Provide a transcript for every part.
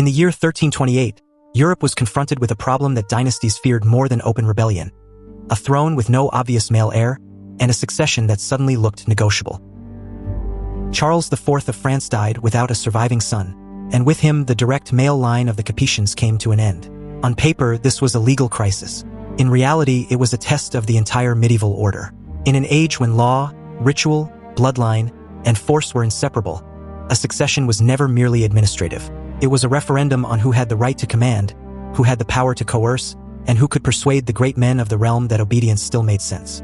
In the year 1328, Europe was confronted with a problem that dynasties feared more than open rebellion: a throne with no obvious male heir, and a succession that suddenly looked negotiable. Charles IV of France died without a surviving son, and with him the direct male line of the Capetians came to an end. On paper, this was a legal crisis. In reality, it was a test of the entire medieval order. In an age when law, ritual, bloodline, and force were inseparable, a succession was never merely administrative. It was a referendum on who had the right to command, who had the power to coerce, and who could persuade the great men of the realm that obedience still made sense.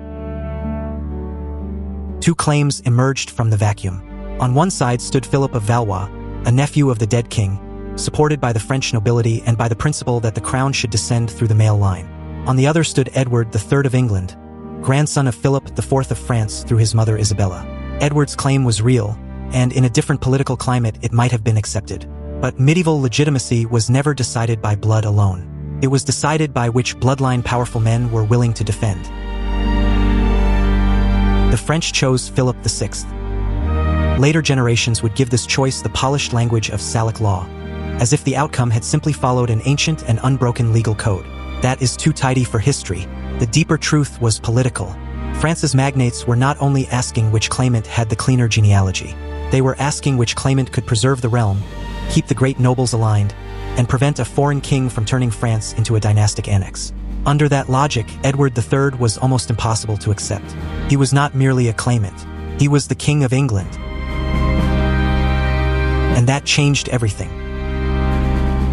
Two claims emerged from the vacuum. On one side stood Philip of Valois, a nephew of the dead king, supported by the French nobility and by the principle that the crown should descend through the male line. On the other stood Edward III of England, grandson of Philip IV of France through his mother Isabella. Edward's claim was real, and in a different political climate it might have been accepted. But medieval legitimacy was never decided by blood alone. It was decided by which bloodline powerful men were willing to defend. The French chose Philip VI. Later generations would give this choice the polished language of Salic law, as if the outcome had simply followed an ancient and unbroken legal code. That is too tidy for history. The deeper truth was political. France's magnates were not only asking which claimant had the cleaner genealogy, they were asking which claimant could preserve the realm, keep the great nobles aligned, and prevent a foreign king from turning France into a dynastic annex. Under that logic, Edward III was almost impossible to accept. He was not merely a claimant. He was the King of England. And that changed everything.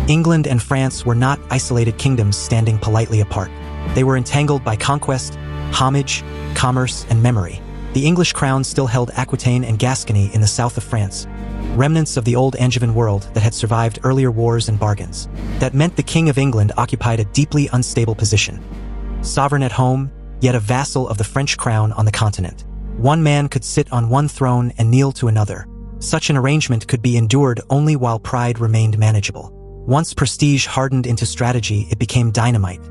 England and France were not isolated kingdoms standing politely apart. They were entangled by conquest, homage, commerce, and memory. The English crown still held Aquitaine and Gascony in the south of France, remnants of the old Angevin world that had survived earlier wars and bargains. That meant the King of England occupied a deeply unstable position. Sovereign at home, yet a vassal of the French crown on the continent. One man could sit on one throne and kneel to another. Such an arrangement could be endured only while pride remained manageable. Once prestige hardened into strategy, it became dynamite.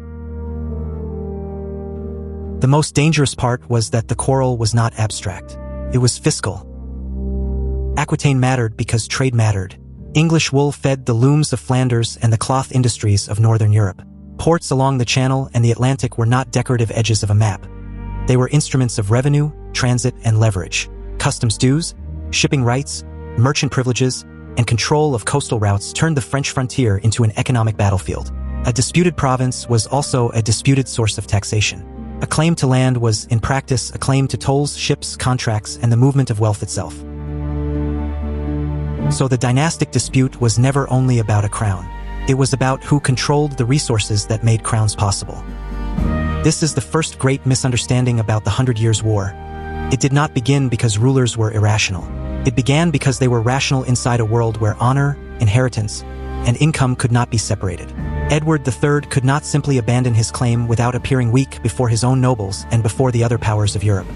The most dangerous part was that the quarrel was not abstract. It was fiscal. Aquitaine mattered because trade mattered. English wool fed the looms of Flanders and the cloth industries of northern Europe. Ports along the Channel and the Atlantic were not decorative edges of a map. They were instruments of revenue, transit, and leverage. Customs dues, shipping rights, merchant privileges, and control of coastal routes turned the French frontier into an economic battlefield. A disputed province was also a disputed source of taxation. A claim to land was, in practice, a claim to tolls, ships, contracts, and the movement of wealth itself. So the dynastic dispute was never only about a crown. It was about who controlled the resources that made crowns possible. This is the first great misunderstanding about the 100 Years' War. It did not begin because rulers were irrational. It began because they were rational inside a world where honor, inheritance, and income could not be separated. Edward III could not simply abandon his claim without appearing weak before his own nobles and before the other powers of Europe.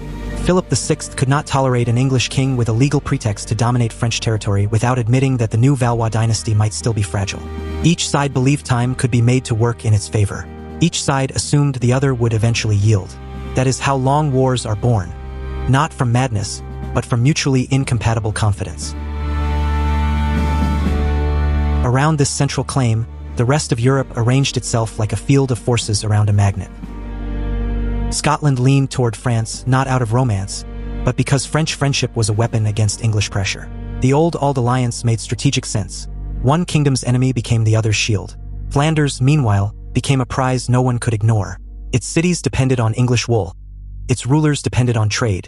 Philip VI could not tolerate an English king with a legal pretext to dominate French territory without admitting that the new Valois dynasty might still be fragile. Each side believed time could be made to work in its favor. Each side assumed the other would eventually yield. That is how long wars are born. Not from madness, but from mutually incompatible confidence. Around this central claim, the rest of Europe arranged itself like a field of forces around a magnet. Scotland leaned toward France not out of romance, but because French friendship was a weapon against English pressure. The old Auld Alliance made strategic sense. One kingdom's enemy became the other's shield. Flanders, meanwhile, became a prize no one could ignore. Its cities depended on English wool. Its rulers depended on trade.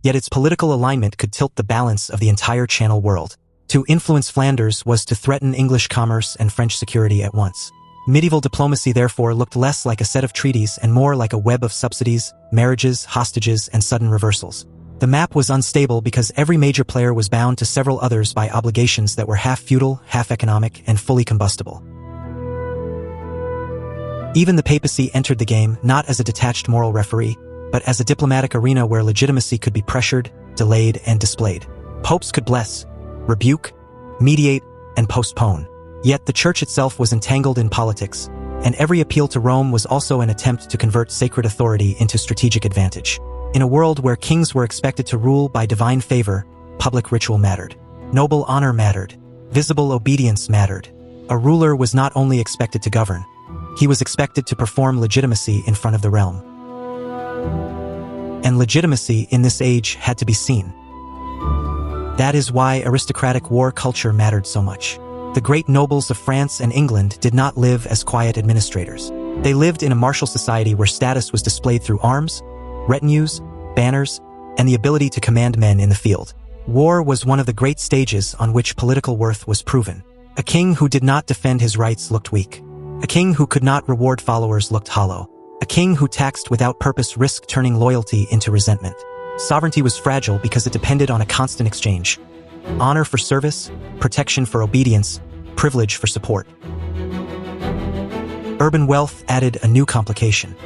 Yet its political alignment could tilt the balance of the entire Channel world. To influence Flanders was to threaten English commerce and French security at once. Medieval diplomacy therefore looked less like a set of treaties and more like a web of subsidies, marriages, hostages, and sudden reversals. The map was unstable because every major player was bound to several others by obligations that were half feudal, half economic, and fully combustible. Even the Papacy entered the game not as a detached moral referee, but as a diplomatic arena where legitimacy could be pressured, delayed, and displayed. Popes could bless, rebuke, mediate, and postpone. Yet the Church itself was entangled in politics, and every appeal to Rome was also an attempt to convert sacred authority into strategic advantage. In a world where kings were expected to rule by divine favor, public ritual mattered. Noble honor mattered. Visible obedience mattered. A ruler was not only expected to govern, he was expected to perform legitimacy in front of the realm. And legitimacy in this age had to be seen. That is why aristocratic war culture mattered so much. The great nobles of France and England did not live as quiet administrators. They lived in a martial society where status was displayed through arms, retinues, banners, and the ability to command men in the field. War was one of the great stages on which political worth was proven. A king who did not defend his rights looked weak. A king who could not reward followers looked hollow. A king who taxed without purpose risked turning loyalty into resentment. Sovereignty was fragile because it depended on a constant exchange. Honor for service, protection for obedience, privilege for support. Urban wealth added a new complication.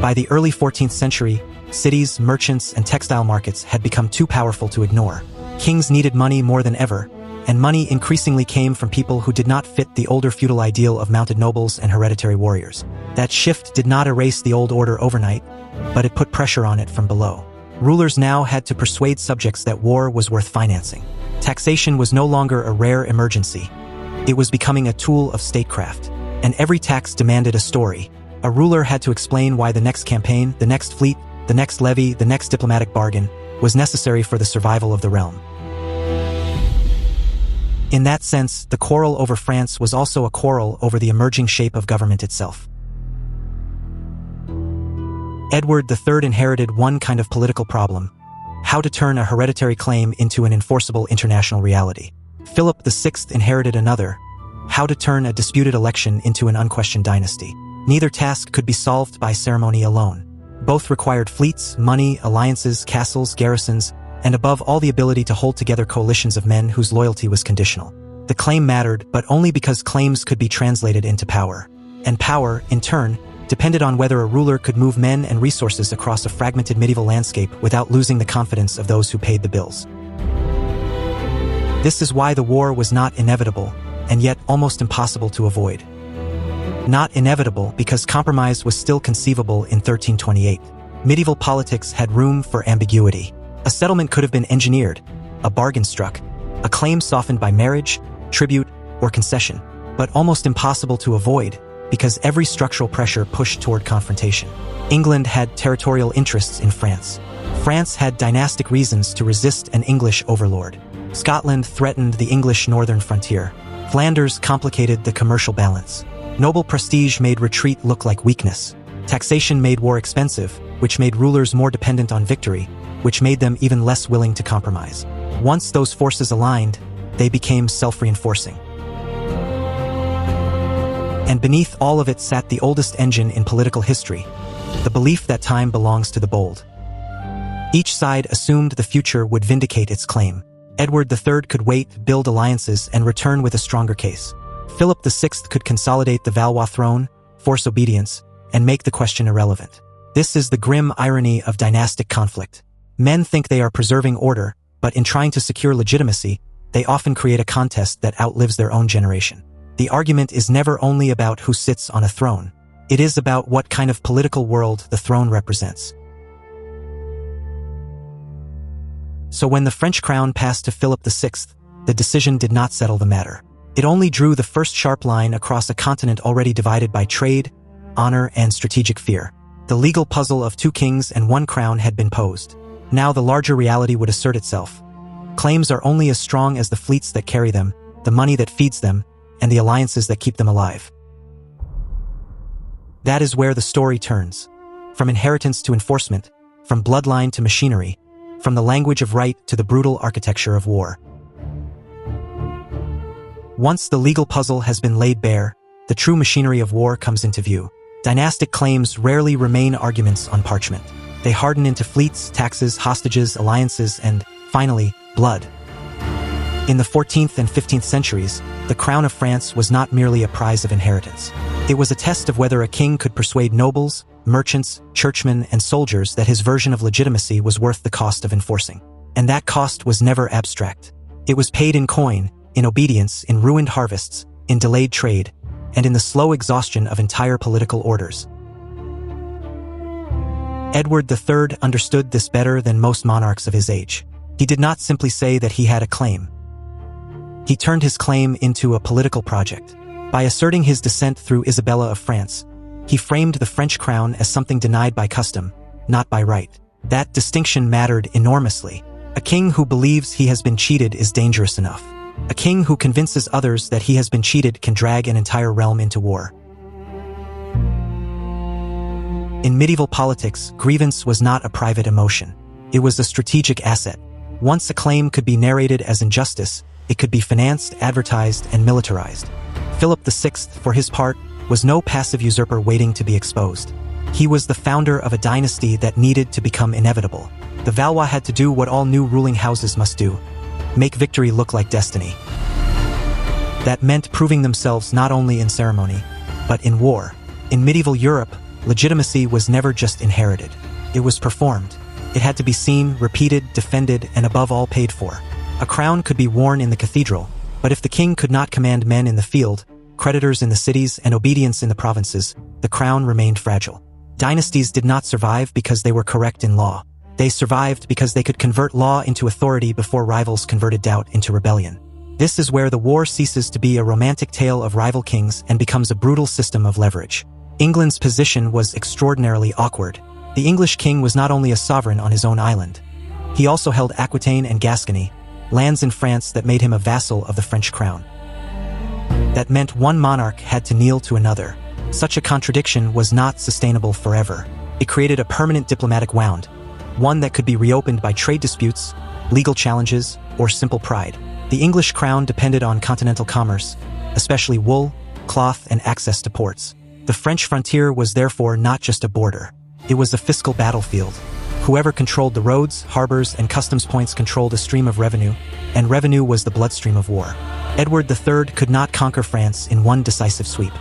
By the early 14th century, cities, merchants, and textile markets had become too powerful to ignore. Kings needed money more than ever, and money increasingly came from people who did not fit the older feudal ideal of mounted nobles and hereditary warriors. That shift did not erase the old order overnight, but it put pressure on it from below. Rulers now had to persuade subjects that war was worth financing. Taxation was no longer a rare emergency. It was becoming a tool of statecraft. And every tax demanded a story. A ruler had to explain why the next campaign, the next fleet, the next levy, the next diplomatic bargain was necessary for the survival of the realm. In that sense, the quarrel over France was also a quarrel over the emerging shape of government itself. Edward III inherited one kind of political problem: how to turn a hereditary claim into an enforceable international reality. Philip VI inherited another: how to turn a disputed election into an unquestioned dynasty. Neither task could be solved by ceremony alone. Both required fleets, money, alliances, castles, garrisons, and above all the ability to hold together coalitions of men whose loyalty was conditional. The claim mattered, but only because claims could be translated into power. And power, in turn, depended on whether a ruler could move men and resources across a fragmented medieval landscape without losing the confidence of those who paid the bills. This is why the war was not inevitable, and yet almost impossible to avoid. Not inevitable because compromise was still conceivable in 1328. Medieval politics had room for ambiguity. A settlement could have been engineered, a bargain struck, a claim softened by marriage, tribute, or concession, but almost impossible to avoid because every structural pressure pushed toward confrontation. England had territorial interests in France. France had dynastic reasons to resist an English overlord. Scotland threatened the English northern frontier. Flanders complicated the commercial balance. Noble prestige made retreat look like weakness. Taxation made war expensive, which made rulers more dependent on victory, which made them even less willing to compromise. Once those forces aligned, they became self-reinforcing. And beneath all of it sat the oldest engine in political history, the belief that time belongs to the bold. Each side assumed the future would vindicate its claim. Edward III could wait, build alliances, and return with a stronger case. Philip VI could consolidate the Valois throne, force obedience, and make the question irrelevant. This is the grim irony of dynastic conflict. Men think they are preserving order, but in trying to secure legitimacy, they often create a contest that outlives their own generation. The argument is never only about who sits on a throne. It is about what kind of political world the throne represents. So when the French crown passed to Philip VI, the decision did not settle the matter. It only drew the first sharp line across a continent already divided by trade, honor, and strategic fear. The legal puzzle of two kings and one crown had been posed. Now the larger reality would assert itself. Claims are only as strong as the fleets that carry them, the money that feeds them, and the alliances that keep them alive. That is where the story turns. From inheritance to enforcement, from bloodline to machinery, from the language of right to the brutal architecture of war. Once the legal puzzle has been laid bare, the true machinery of war comes into view. Dynastic claims rarely remain arguments on parchment. They harden into fleets, taxes, hostages, alliances, and, finally, blood. In the 14th and 15th centuries, the crown of France was not merely a prize of inheritance. It was a test of whether a king could persuade nobles, merchants, churchmen, and soldiers that his version of legitimacy was worth the cost of enforcing. And that cost was never abstract. It was paid in coin, in obedience, in ruined harvests, in delayed trade, and in the slow exhaustion of entire political orders. Edward III understood this better than most monarchs of his age. He did not simply say that he had a claim. He turned his claim into a political project. By asserting his descent through Isabella of France, he framed the French crown as something denied by custom, not by right. That distinction mattered enormously. A king who believes he has been cheated is dangerous enough. A king who convinces others that he has been cheated can drag an entire realm into war. In medieval politics, grievance was not a private emotion. It was a strategic asset. Once a claim could be narrated as injustice, it could be financed, advertised, and militarized. Philip VI, for his part, was no passive usurper waiting to be exposed. He was the founder of a dynasty that needed to become inevitable. The Valois had to do what all new ruling houses must do: make victory look like destiny. That meant proving themselves not only in ceremony, but in war. In medieval Europe, legitimacy was never just inherited. It was performed. It had to be seen, repeated, defended, and above all paid for. A crown could be worn in the cathedral, but if the king could not command men in the field, creditors in the cities, and obedience in the provinces, the crown remained fragile. Dynasties did not survive because they were correct in law. They survived because they could convert law into authority before rivals converted doubt into rebellion. This is where the war ceases to be a romantic tale of rival kings and becomes a brutal system of leverage. England's position was extraordinarily awkward. The English king was not only a sovereign on his own island. He also held Aquitaine and Gascony, lands in France that made him a vassal of the French crown. That meant one monarch had to kneel to another. Such a contradiction was not sustainable forever. It created a permanent diplomatic wound, one that could be reopened by trade disputes, legal challenges, or simple pride. The English crown depended on continental commerce, especially wool, cloth, and access to ports. The French frontier was therefore not just a border. It was a fiscal battlefield. Whoever controlled the roads, harbors, and customs points controlled a stream of revenue, and revenue was the bloodstream of war. Edward III could not conquer France in one decisive sweep.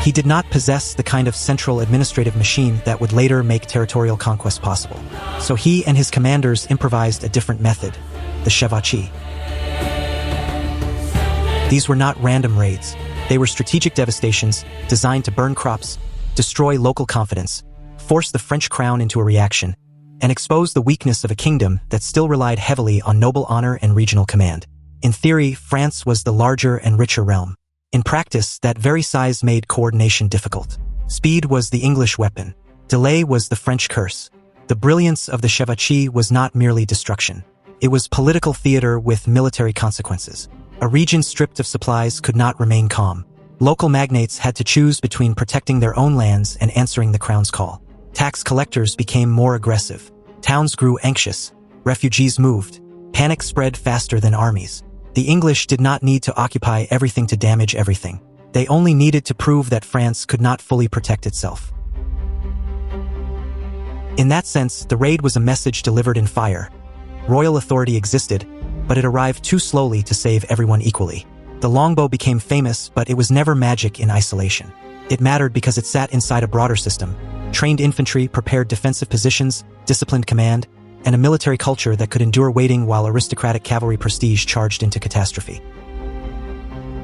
He did not possess the kind of central administrative machine that would later make territorial conquest possible. So he and his commanders improvised a different method: the chevauchée. These were not random raids. They were strategic devastations designed to burn crops, destroy local confidence, force the French crown into a reaction, and expose the weakness of a kingdom that still relied heavily on noble honor and regional command. In theory, France was the larger and richer realm. In practice, that very size made coordination difficult. Speed was the English weapon. Delay was the French curse. The brilliance of the chevauchée was not merely destruction. It was political theater with military consequences. A region stripped of supplies could not remain calm. Local magnates had to choose between protecting their own lands and answering the crown's call. Tax collectors became more aggressive. Towns grew anxious. Refugees moved. Panic spread faster than armies. The English did not need to occupy everything to damage everything. They only needed to prove that France could not fully protect itself. In that sense, the raid was a message delivered in fire. Royal authority existed, but it arrived too slowly to save everyone equally. The longbow became famous, but it was never magic in isolation. It mattered because it sat inside a broader system: trained infantry, prepared defensive positions, disciplined command, and a military culture that could endure waiting while aristocratic cavalry prestige charged into catastrophe.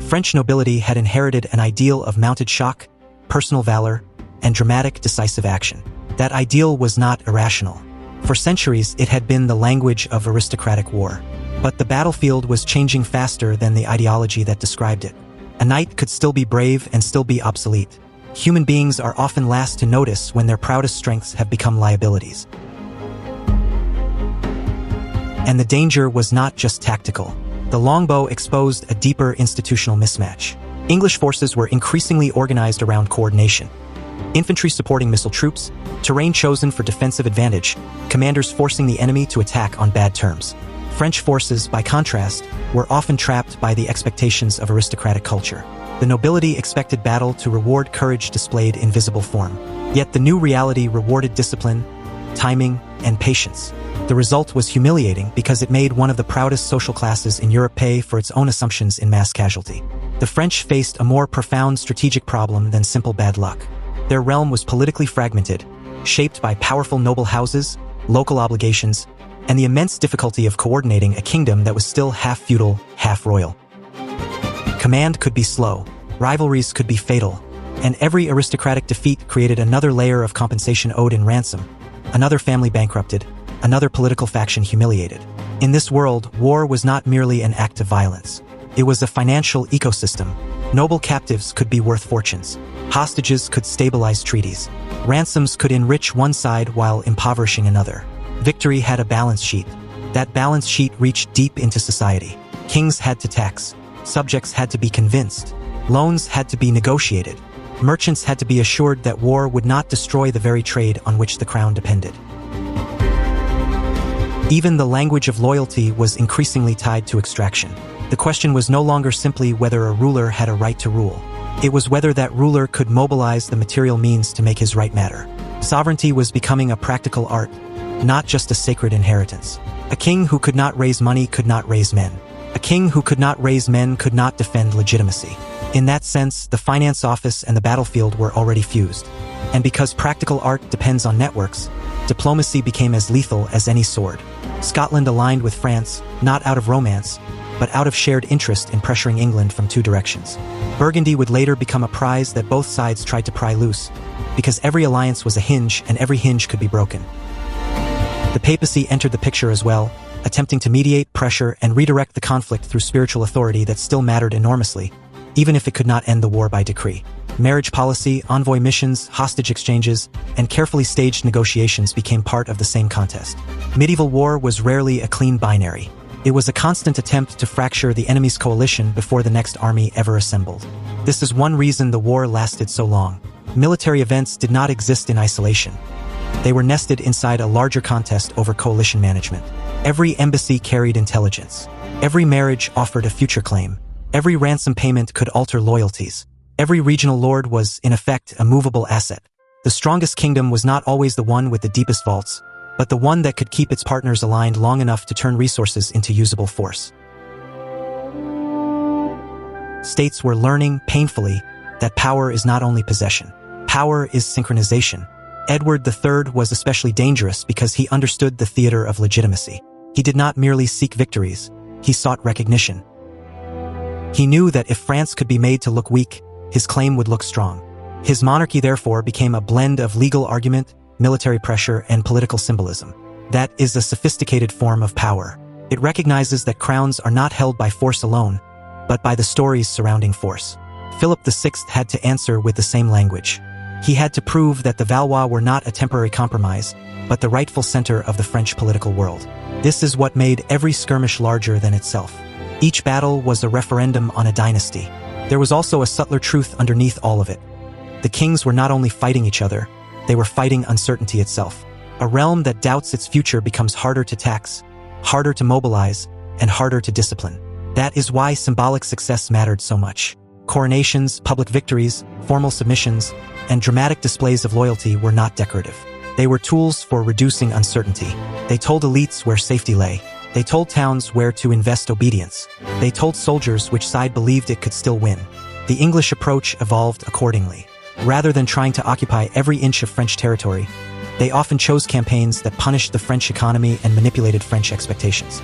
French nobility had inherited an ideal of mounted shock, personal valor, and dramatic, decisive action. That ideal was not irrational. For centuries, it had been the language of aristocratic war. But the battlefield was changing faster than the ideology that described it. A knight could still be brave and still be obsolete. Human beings are often last to notice when their proudest strengths have become liabilities. And the danger was not just tactical. The longbow exposed a deeper institutional mismatch. English forces were increasingly organized around coordination. Infantry supporting missile troops, terrain chosen for defensive advantage, commanders forcing the enemy to attack on bad terms. French forces, by contrast, were often trapped by the expectations of aristocratic culture. The nobility expected battle to reward courage displayed in visible form. Yet the new reality rewarded discipline, timing, and patience. The result was humiliating because it made one of the proudest social classes in Europe pay for its own assumptions in mass casualty. The French faced a more profound strategic problem than simple bad luck. Their realm was politically fragmented, shaped by powerful noble houses, local obligations, and the immense difficulty of coordinating a kingdom that was still half feudal, half royal. Command could be slow, rivalries could be fatal, and every aristocratic defeat created another layer of compensation owed in ransom, another family bankrupted, another political faction humiliated. In this world, war was not merely an act of violence. It was a financial ecosystem. Noble captives could be worth fortunes. Hostages could stabilize treaties. Ransoms could enrich one side while impoverishing another. Victory had a balance sheet. That balance sheet reached deep into society. Kings had to tax. Subjects had to be convinced. Loans had to be negotiated. Merchants had to be assured that war would not destroy the very trade on which the crown depended. Even the language of loyalty was increasingly tied to extraction. The question was no longer simply whether a ruler had a right to rule. It was whether that ruler could mobilize the material means to make his right matter. Sovereignty was becoming a practical art, not just a sacred inheritance. A king who could not raise money could not raise men. A king who could not raise men could not defend legitimacy. In that sense, the finance office and the battlefield were already fused. And because practical art depends on networks, diplomacy became as lethal as any sword. Scotland aligned with France, not out of romance, but out of shared interest in pressuring England from two directions. Burgundy would later become a prize that both sides tried to pry loose, because every alliance was a hinge and every hinge could be broken. The Papacy entered the picture as well, attempting to mediate, pressure, and redirect the conflict through spiritual authority that still mattered enormously, even if it could not end the war by decree. Marriage policy, envoy missions, hostage exchanges, and carefully staged negotiations became part of the same contest. Medieval war was rarely a clean binary. It was a constant attempt to fracture the enemy's coalition before the next army ever assembled. This is one reason the war lasted so long. Military events did not exist in isolation. They were nested inside a larger contest over coalition management. Every embassy carried intelligence. Every marriage offered a future claim. Every ransom payment could alter loyalties. Every regional lord was, in effect, a movable asset. The strongest kingdom was not always the one with the deepest vaults, but the one that could keep its partners aligned long enough to turn resources into usable force. States were learning, painfully, that power is not only possession. Power is synchronization. Edward III was especially dangerous because he understood the theater of legitimacy. He did not merely seek victories, he sought recognition. He knew that if France could be made to look weak, his claim would look strong. His monarchy therefore became a blend of legal argument, military pressure, and political symbolism. That is a sophisticated form of power. It recognizes that crowns are not held by force alone, but by the stories surrounding force. Philip VI had to answer with the same language. He had to prove that the Valois were not a temporary compromise, but the rightful center of the French political world. This is what made every skirmish larger than itself. Each battle was a referendum on a dynasty. There was also a subtler truth underneath all of it. The kings were not only fighting each other, they were fighting uncertainty itself. A realm that doubts its future becomes harder to tax, harder to mobilize, and harder to discipline. That is why symbolic success mattered so much. Coronations, public victories, formal submissions, and dramatic displays of loyalty were not decorative. They were tools for reducing uncertainty. They told elites where safety lay. They told towns where to invest obedience. They told soldiers which side believed it could still win. The English approach evolved accordingly. Rather than trying to occupy every inch of French territory, they often chose campaigns that punished the French economy and manipulated French expectations.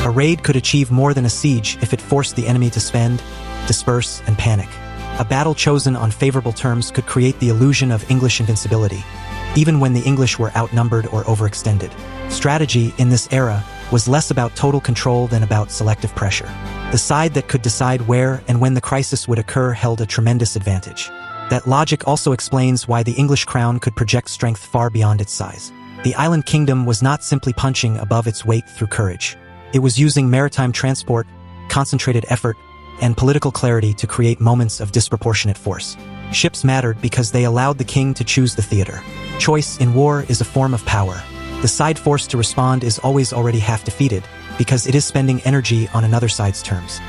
A raid could achieve more than a siege if it forced the enemy to spend, disperse, and panic. A battle chosen on favorable terms could create the illusion of English invincibility, even when the English were outnumbered or overextended. Strategy in this era was less about total control than about selective pressure. The side that could decide where and when the crisis would occur held a tremendous advantage. That logic also explains why the English crown could project strength far beyond its size. The island kingdom was not simply punching above its weight through courage. It was using maritime transport, concentrated effort, and political clarity to create moments of disproportionate force. Ships mattered because they allowed the king to choose the theater. Choice in war is a form of power. The side forced to respond is always already half defeated, because it is spending energy on another side's terms.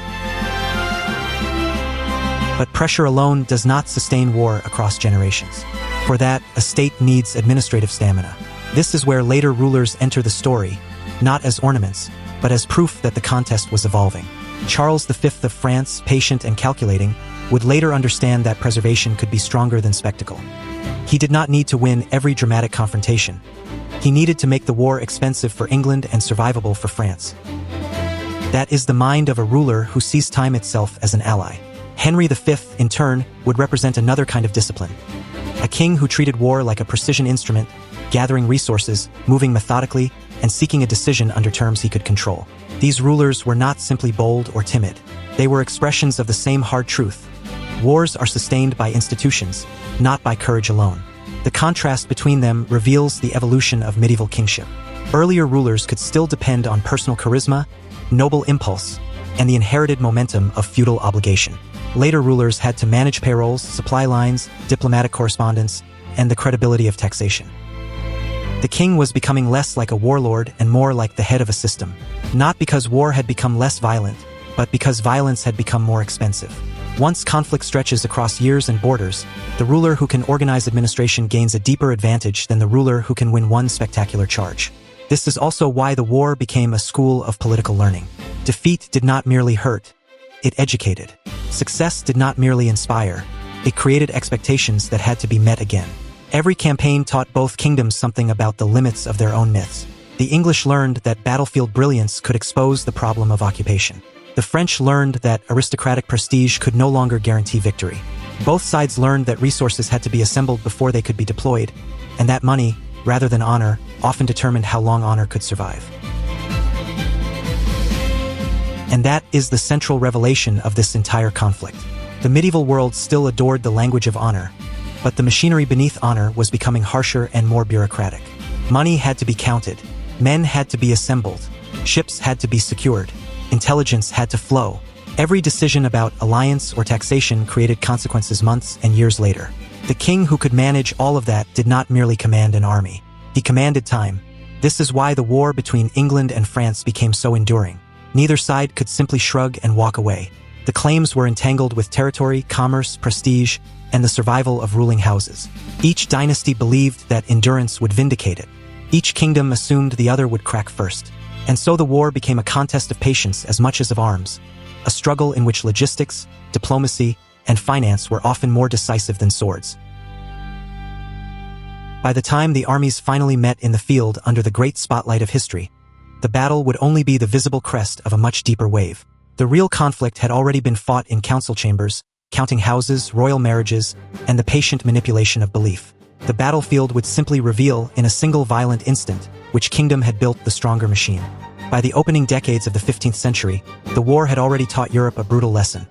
But pressure alone does not sustain war across generations. For that, a state needs administrative stamina. This is where later rulers enter the story, not as ornaments, but as proof that the contest was evolving. Charles V of France, patient and calculating, would later understand that preservation could be stronger than spectacle. He did not need to win every dramatic confrontation. He needed to make the war expensive for England and survivable for France. That is the mind of a ruler who sees time itself as an ally. Henry V, in turn, would represent another kind of discipline. A king who treated war like a precision instrument, gathering resources, moving methodically, and seeking a decision under terms he could control. These rulers were not simply bold or timid. They were expressions of the same hard truth. Wars are sustained by institutions, not by courage alone. The contrast between them reveals the evolution of medieval kingship. Earlier rulers could still depend on personal charisma, noble impulse, and the inherited momentum of feudal obligation. Later rulers had to manage payrolls, supply lines, diplomatic correspondence, and the credibility of taxation. The king was becoming less like a warlord and more like the head of a system, not because war had become less violent, but because violence had become more expensive. Once conflict stretches across years and borders, the ruler who can organize administration gains a deeper advantage than the ruler who can win one spectacular charge. This is also why the war became a school of political learning. Defeat did not merely hurt, it educated. Success did not merely inspire, it created expectations that had to be met again. Every campaign taught both kingdoms something about the limits of their own myths. The English learned that battlefield brilliance could expose the problem of occupation. The French learned that aristocratic prestige could no longer guarantee victory. Both sides learned that resources had to be assembled before they could be deployed, and that money, rather than honor, often determined how long honor could survive. And that is the central revelation of this entire conflict. The medieval world still adored the language of honor, but the machinery beneath honor was becoming harsher and more bureaucratic. Money had to be counted, men had to be assembled, ships had to be secured, intelligence had to flow. Every decision about alliance or taxation created consequences months and years later. The king who could manage all of that did not merely command an army. He commanded time. This is why the war between England and France became so enduring. Neither side could simply shrug and walk away. The claims were entangled with territory, commerce, prestige, and the survival of ruling houses. Each dynasty believed that endurance would vindicate it. Each kingdom assumed the other would crack first. And so the war became a contest of patience as much as of arms, a struggle in which logistics, diplomacy, and finance were often more decisive than swords. By the time the armies finally met in the field under the great spotlight of history, the battle would only be the visible crest of a much deeper wave. The real conflict had already been fought in council chambers, counting houses, royal marriages, and the patient manipulation of belief. The battlefield would simply reveal, in a single violent instant, which kingdom had built the stronger machine. By the opening decades of the 15th century, the war had already taught Europe a brutal lesson.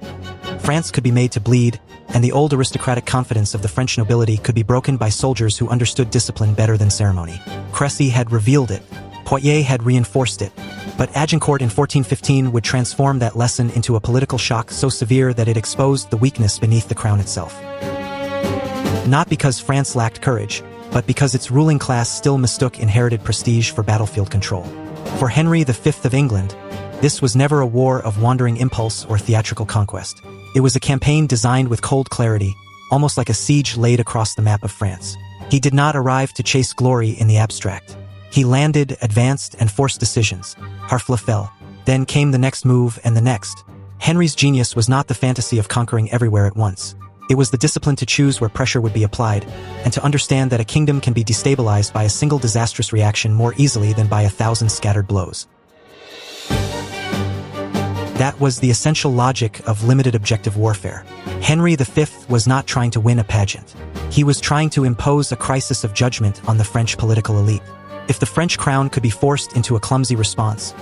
France could be made to bleed, and the old aristocratic confidence of the French nobility could be broken by soldiers who understood discipline better than ceremony. Crécy had revealed it. Poitiers had reinforced it. But Agincourt in 1415 would transform that lesson into a political shock so severe that it exposed the weakness beneath the crown itself. Not because France lacked courage, but because its ruling class still mistook inherited prestige for battlefield control. For Henry V of England, this was never a war of wandering impulse or theatrical conquest. It was a campaign designed with cold clarity, almost like a siege laid across the map of France. He did not arrive to chase glory in the abstract. He landed, advanced, and forced decisions. Harfleur fell. Then came the next move and the next. Henry's genius was not the fantasy of conquering everywhere at once. It was the discipline to choose where pressure would be applied, and to understand that a kingdom can be destabilized by a single disastrous reaction more easily than by 1,000 scattered blows. That was the essential logic of limited objective warfare. Henry V was not trying to win a pageant. He was trying to impose a crisis of judgment on the French political elite. If the French crown could be forced into a clumsy response,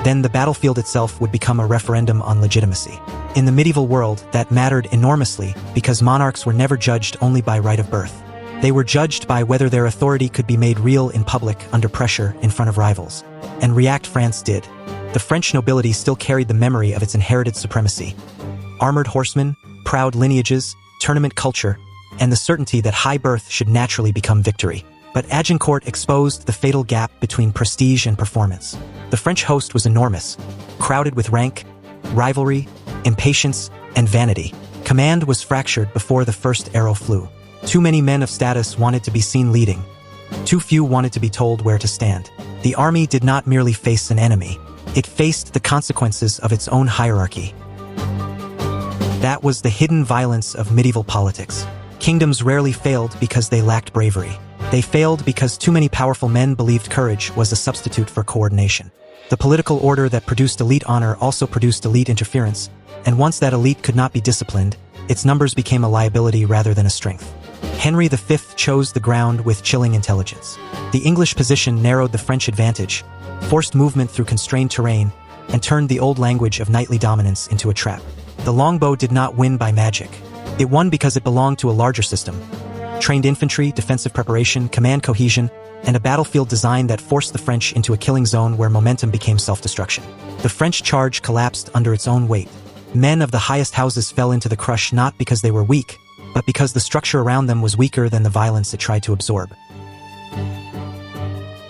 then the battlefield itself would become a referendum on legitimacy. In the medieval world, that mattered enormously because monarchs were never judged only by right of birth. They were judged by whether their authority could be made real in public under pressure in front of rivals. And react France did. The French nobility still carried the memory of its inherited supremacy. Armored horsemen, proud lineages, tournament culture, and the certainty that high birth should naturally become victory. But Agincourt exposed the fatal gap between prestige and performance. The French host was enormous, crowded with rank, rivalry, impatience, and vanity. Command was fractured before the first arrow flew. Too many men of status wanted to be seen leading. Too few wanted to be told where to stand. The army did not merely face an enemy. It faced the consequences of its own hierarchy. That was the hidden violence of medieval politics. Kingdoms rarely failed because they lacked bravery. They failed because too many powerful men believed courage was a substitute for coordination. The political order that produced elite honor also produced elite interference, and once that elite could not be disciplined, its numbers became a liability rather than a strength. Henry V chose the ground with chilling intelligence. The English position narrowed the French advantage, forced movement through constrained terrain, and turned the old language of knightly dominance into a trap. The longbow did not win by magic. It won because it belonged to a larger system. Trained infantry, defensive preparation, command cohesion, and a battlefield design that forced the French into a killing zone where momentum became self-destruction. The French charge collapsed under its own weight. Men of the highest houses fell into the crush not because they were weak, but because the structure around them was weaker than the violence it tried to absorb.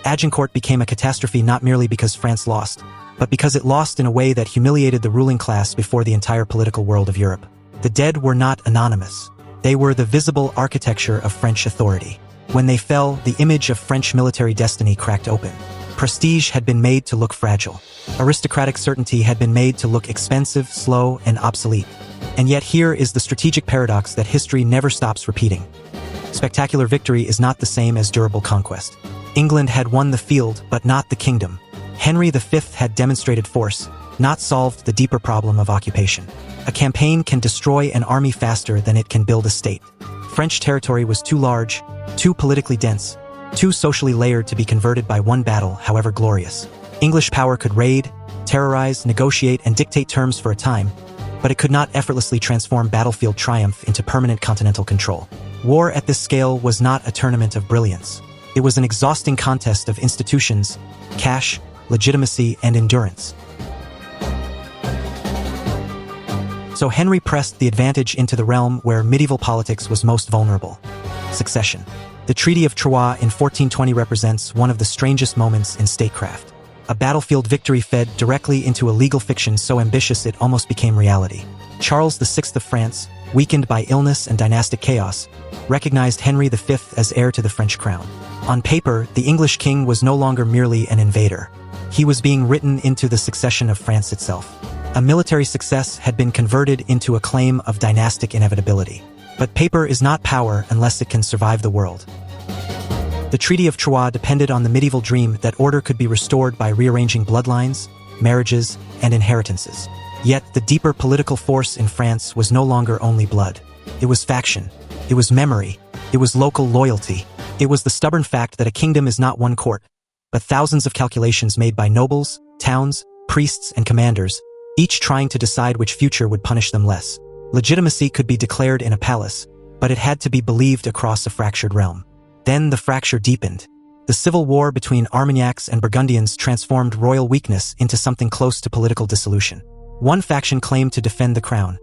Agincourt became a catastrophe not merely because France lost, but because it lost in a way that humiliated the ruling class before the entire political world of Europe. The dead were not anonymous. They were the visible architecture of French authority. When they fell, the image of French military destiny cracked open. Prestige had been made to look fragile. Aristocratic certainty had been made to look expensive, slow, and obsolete. And yet here is the strategic paradox that history never stops repeating. Spectacular victory is not the same as durable conquest. England had won the field, but not the kingdom. Henry V had demonstrated force, not solved the deeper problem of occupation. A campaign can destroy an army faster than it can build a state. French territory was too large, too politically dense, too socially layered to be converted by one battle, however glorious. English power could raid, terrorize, negotiate, and dictate terms for a time, but it could not effortlessly transform battlefield triumph into permanent continental control. War at this scale was not a tournament of brilliance. It was an exhausting contest of institutions, cash, legitimacy, and endurance. So Henry pressed the advantage into the realm where medieval politics was most vulnerable: succession. The Treaty of Troyes in 1420 represents one of the strangest moments in statecraft. A battlefield victory fed directly into a legal fiction so ambitious it almost became reality. Charles VI of France, weakened by illness and dynastic chaos, recognized Henry V as heir to the French crown. On paper, the English king was no longer merely an invader. He was being written into the succession of France itself. A military success had been converted into a claim of dynastic inevitability. But paper is not power unless it can survive the world. The Treaty of Troyes depended on the medieval dream that order could be restored by rearranging bloodlines, marriages, and inheritances. Yet the deeper political force in France was no longer only blood. It was faction. It was memory. It was local loyalty. It was the stubborn fact that a kingdom is not one court, but thousands of calculations made by nobles, towns, priests, and commanders, each trying to decide which future would punish them less. Legitimacy could be declared in a palace, but it had to be believed across a fractured realm. Then the fracture deepened. The civil war between Armagnacs and Burgundians transformed royal weakness into something close to political dissolution. One faction claimed to defend the crown.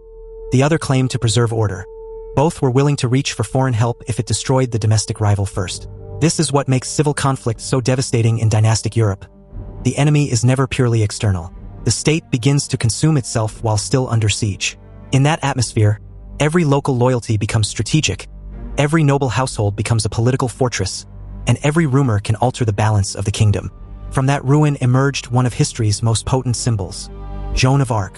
The other claimed to preserve order. Both were willing to reach for foreign help if it destroyed the domestic rival first. This is what makes civil conflict so devastating in dynastic Europe. The enemy is never purely external. The state begins to consume itself while still under siege. In that atmosphere, every local loyalty becomes strategic, every noble household becomes a political fortress, and every rumor can alter the balance of the kingdom. From that ruin emerged one of history's most potent symbols, Joan of Arc.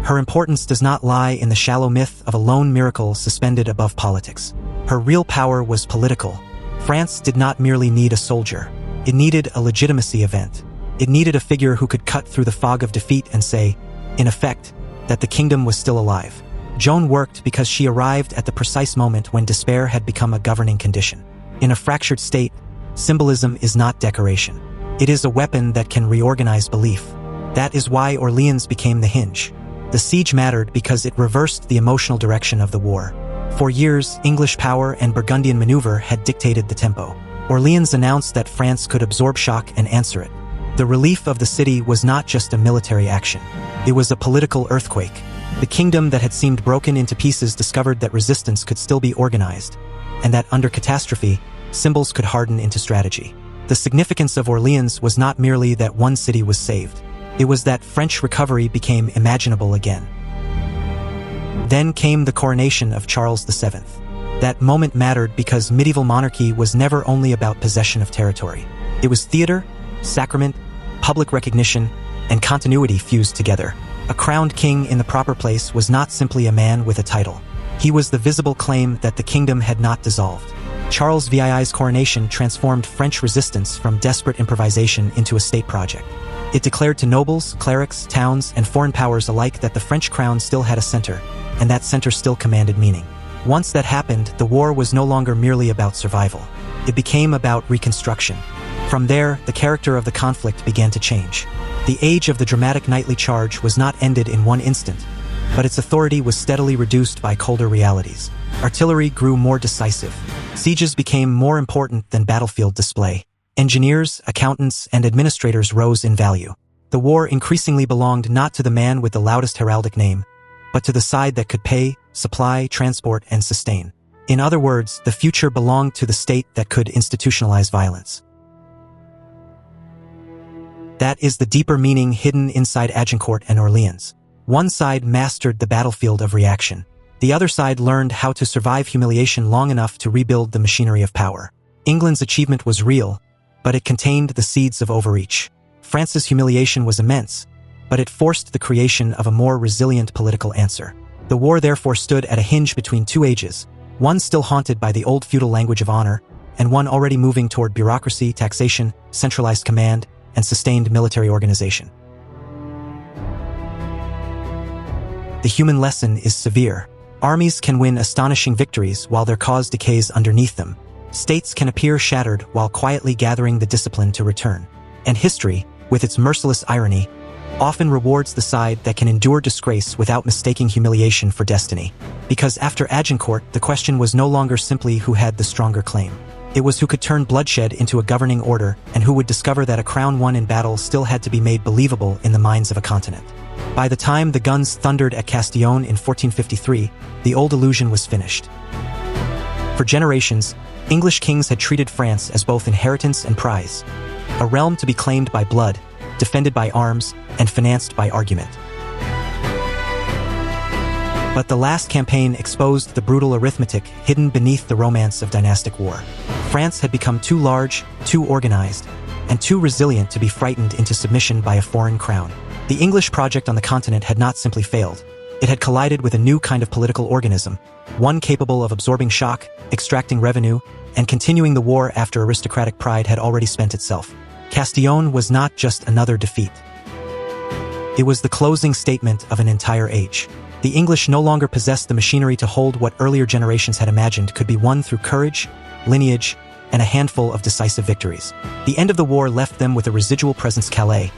Her importance does not lie in the shallow myth of a lone miracle suspended above politics. Her real power was political. France did not merely need a soldier. It needed a legitimacy event. It needed a figure who could cut through the fog of defeat and say, in effect, that the kingdom was still alive. Joan worked because she arrived at the precise moment when despair had become a governing condition. In a fractured state, symbolism is not decoration. It is a weapon that can reorganize belief. That is why Orleans became the hinge. The siege mattered because it reversed the emotional direction of the war. For years, English power and Burgundian maneuver had dictated the tempo. Orleans announced that France could absorb shock and answer it. The relief of the city was not just a military action. It was a political earthquake. The kingdom that had seemed broken into pieces discovered that resistance could still be organized, and that under catastrophe, symbols could harden into strategy. The significance of Orleans was not merely that one city was saved. It was that French recovery became imaginable again. Then came the coronation of Charles VII. That moment mattered because medieval monarchy was never only about possession of territory. It was theater, sacrament, public recognition, and continuity fused together. A crowned king in the proper place was not simply a man with a title. He was the visible claim that the kingdom had not dissolved. Charles VII's coronation transformed French resistance from desperate improvisation into a state project. It declared to nobles, clerics, towns, and foreign powers alike that the French crown still had a center, and that center still commanded meaning. Once that happened, the war was no longer merely about survival. It became about reconstruction. From there, the character of the conflict began to change. The age of the dramatic knightly charge was not ended in one instant, but its authority was steadily reduced by colder realities. Artillery grew more decisive. Sieges became more important than battlefield display. Engineers, accountants, and administrators rose in value. The war increasingly belonged not to the man with the loudest heraldic name, but to the side that could pay, supply, transport, and sustain. In other words, the future belonged to the state that could institutionalize violence. That is the deeper meaning hidden inside Agincourt and Orleans. One side mastered the battlefield of reaction. The other side learned how to survive humiliation long enough to rebuild the machinery of power. England's achievement was real, but it contained the seeds of overreach. France's humiliation was immense, but it forced the creation of a more resilient political answer. The war therefore stood at a hinge between two ages, one still haunted by the old feudal language of honor, and one already moving toward bureaucracy, taxation, centralized command, and sustained military organization. The human lesson is severe. Armies can win astonishing victories while their cause decays underneath them. States can appear shattered while quietly gathering the discipline to return. And history, with its merciless irony, often rewards the side that can endure disgrace without mistaking humiliation for destiny. Because after Agincourt, the question was no longer simply who had the stronger claim. It was who could turn bloodshed into a governing order and who would discover that a crown won in battle still had to be made believable in the minds of a continent. By the time the guns thundered at Castillon in 1453, the old illusion was finished. For generations, English kings had treated France as both inheritance and prize, a realm to be claimed by blood, defended by arms, and financed by argument. But the last campaign exposed the brutal arithmetic hidden beneath the romance of dynastic war. France had become too large, too organized, and too resilient to be frightened into submission by a foreign crown. The English project on the continent had not simply failed. It had collided with a new kind of political organism, one capable of absorbing shock, extracting revenue, and continuing the war after aristocratic pride had already spent itself. Castillon was not just another defeat. It was the closing statement of an entire age. The English no longer possessed the machinery to hold what earlier generations had imagined could be won through courage, lineage, and a handful of decisive victories. The end of the war left them with a residual presence Calais,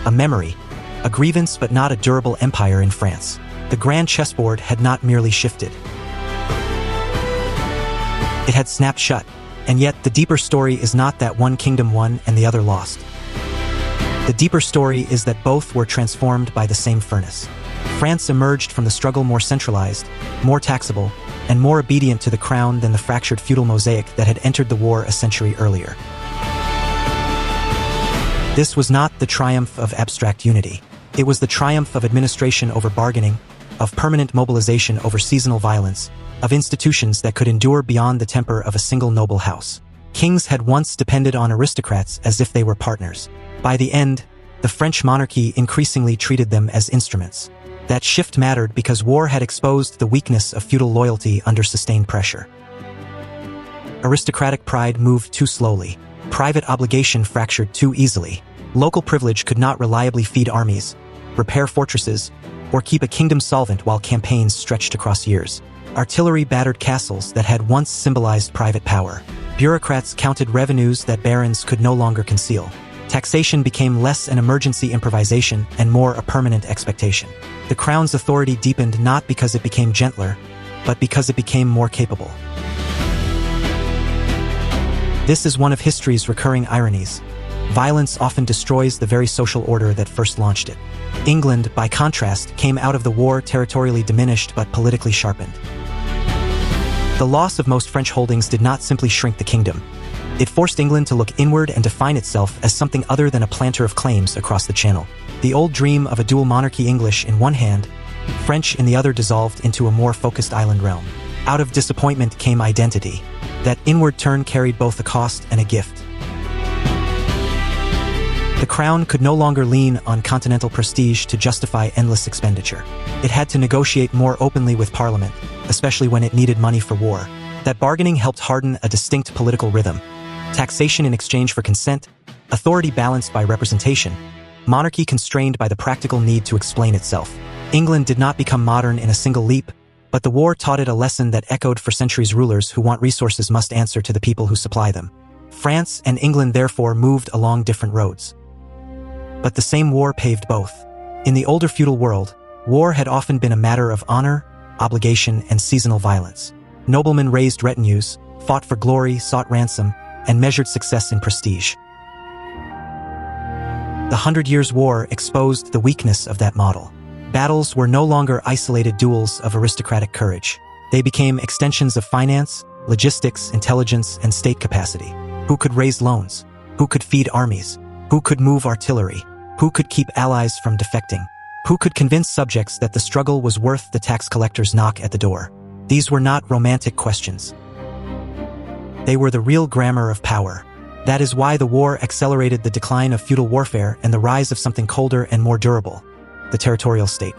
a memory, a grievance but not a durable empire in France. The grand chessboard had not merely shifted. It had snapped shut, and yet the deeper story is not that one kingdom won and the other lost. The deeper story is that both were transformed by the same furnace. France emerged from the struggle more centralized, more taxable, and more obedient to the crown than the fractured feudal mosaic that had entered the war a century earlier. This was not the triumph of abstract unity. It was the triumph of administration over bargaining, of permanent mobilization over seasonal violence, of institutions that could endure beyond the temper of a single noble house. Kings had once depended on aristocrats as if they were partners. By the end, the French monarchy increasingly treated them as instruments. That shift mattered because war had exposed the weakness of feudal loyalty under sustained pressure. Aristocratic pride moved too slowly. Private obligation fractured too easily. Local privilege could not reliably feed armies, repair fortresses, or keep a kingdom solvent while campaigns stretched across years. Artillery battered castles that had once symbolized private power. Bureaucrats counted revenues that barons could no longer conceal. Taxation became less an emergency improvisation and more a permanent expectation. The crown's authority deepened not because it became gentler, but because it became more capable. This is one of history's recurring ironies. Violence often destroys the very social order that first launched it. England, by contrast, came out of the war territorially diminished but politically sharpened. The loss of most French holdings did not simply shrink the kingdom. It forced England to look inward and define itself as something other than a planter of claims across the Channel. The old dream of a dual monarchy, English in one hand, French in the other, dissolved into a more focused island realm. Out of disappointment came identity. That inward turn carried both a cost and a gift. The crown could no longer lean on continental prestige to justify endless expenditure. It had to negotiate more openly with Parliament, especially when it needed money for war. That bargaining helped harden a distinct political rhythm. Taxation in exchange for consent, authority balanced by representation, monarchy constrained by the practical need to explain itself. England did not become modern in a single leap, but the war taught it a lesson that echoed for centuries. Rulers who want resources must answer to the people who supply them. France and England therefore moved along different roads. But the same war paved both. In the older feudal world, war had often been a matter of honor, obligation, and seasonal violence. Noblemen raised retinues, fought for glory, sought ransom, and measured success in prestige. The 100 Years' War exposed the weakness of that model. Battles were no longer isolated duels of aristocratic courage. They became extensions of finance, logistics, intelligence, and state capacity. Who could raise loans? Who could feed armies? Who could move artillery? Who could keep allies from defecting? Who could convince subjects that the struggle was worth the tax collector's knock at the door? These were not romantic questions. They were the real grammar of power. That is why the war accelerated the decline of feudal warfare and the rise of something colder and more durable, the territorial state.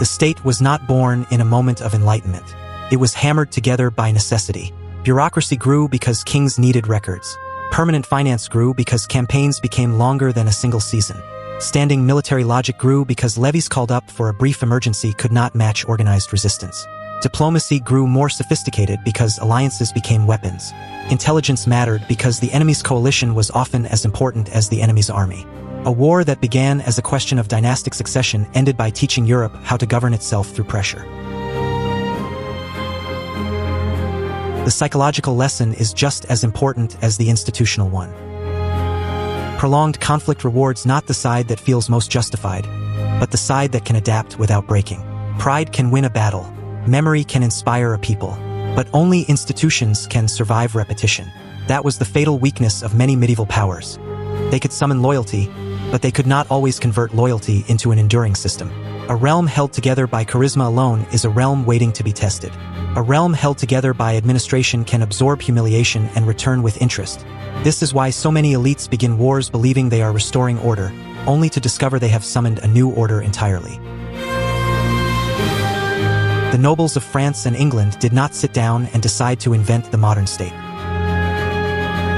The state was not born in a moment of enlightenment. It was hammered together by necessity. Bureaucracy grew because kings needed records. Permanent finance grew because campaigns became longer than a single season. Standing military logic grew because levies called up for a brief emergency could not match organized resistance. Diplomacy grew more sophisticated because alliances became weapons. Intelligence mattered because the enemy's coalition was often as important as the enemy's army. A war that began as a question of dynastic succession ended by teaching Europe how to govern itself through pressure. The psychological lesson is just as important as the institutional one. Prolonged conflict rewards not the side that feels most justified, but the side that can adapt without breaking. Pride can win a battle. Memory can inspire a people, but only institutions can survive repetition. That was the fatal weakness of many medieval powers. They could summon loyalty, but they could not always convert loyalty into an enduring system. A realm held together by charisma alone is a realm waiting to be tested. A realm held together by administration can absorb humiliation and return with interest. This is why so many elites begin wars believing they are restoring order, only to discover they have summoned a new order entirely. The nobles of France and England did not sit down and decide to invent the modern state.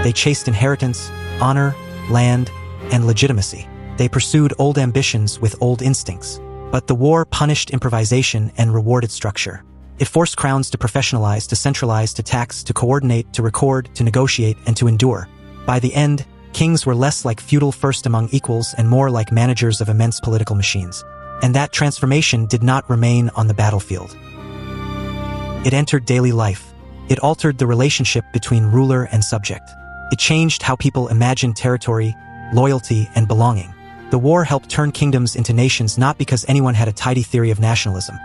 They chased inheritance, honor, land, and legitimacy. They pursued old ambitions with old instincts. But the war punished improvisation and rewarded structure. It forced crowns to professionalize, to centralize, to tax, to coordinate, to record, to negotiate, and to endure. By the end, kings were less like feudal first among equals and more like managers of immense political machines. And that transformation did not remain on the battlefield. It entered daily life. It altered the relationship between ruler and subject. It changed how people imagined territory, loyalty, and belonging. The war helped turn kingdoms into nations not because anyone had a tidy theory of nationalism,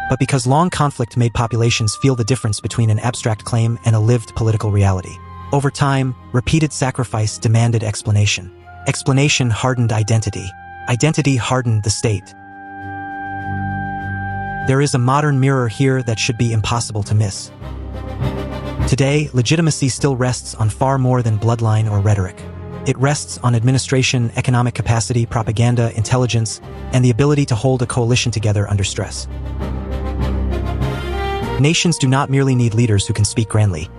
but because long conflict made populations feel the difference between an abstract claim and a lived political reality. Over time, repeated sacrifice demanded explanation. Explanation hardened identity. Identity hardened the state. There is a modern mirror here that should be impossible to miss. Today, legitimacy still rests on far more than bloodline or rhetoric. It rests on administration, economic capacity, propaganda, intelligence, and the ability to hold a coalition together under stress. Nations do not merely need leaders who can speak grandly.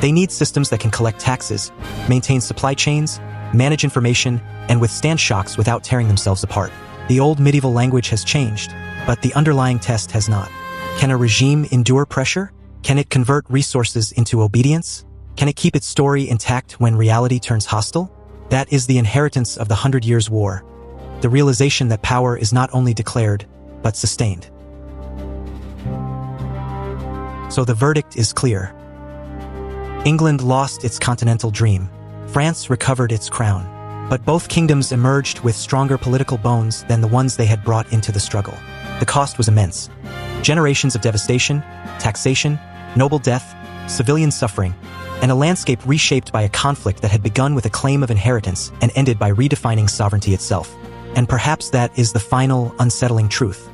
They need systems that can collect taxes, maintain supply chains, manage information, and withstand shocks without tearing themselves apart. The old medieval language has changed, but the underlying test has not. Can a regime endure pressure? Can it convert resources into obedience? Can it keep its story intact when reality turns hostile? That is the inheritance of the 100 Years' War, the realization that power is not only declared, but sustained. So the verdict is clear. England lost its continental dream. France recovered its crown. But both kingdoms emerged with stronger political bones than the ones they had brought into the struggle. The cost was immense. Generations of devastation, taxation, noble death, civilian suffering, and a landscape reshaped by a conflict that had begun with a claim of inheritance and ended by redefining sovereignty itself. And perhaps that is the final, unsettling truth.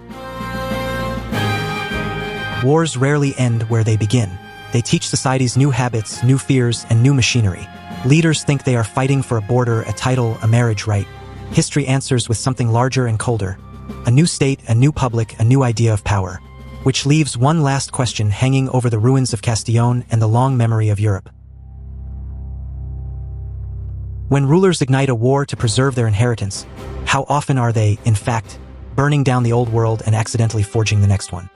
Wars rarely end where they begin. They teach societies new habits, new fears, and new machinery. Leaders think they are fighting for a border, a title, a marriage right. History answers with something larger and colder. A new state, a new public, a new idea of power. Which leaves one last question hanging over the ruins of Castillon and the long memory of Europe. When rulers ignite a war to preserve their inheritance, how often are they, in fact, burning down the old world and accidentally forging the next one?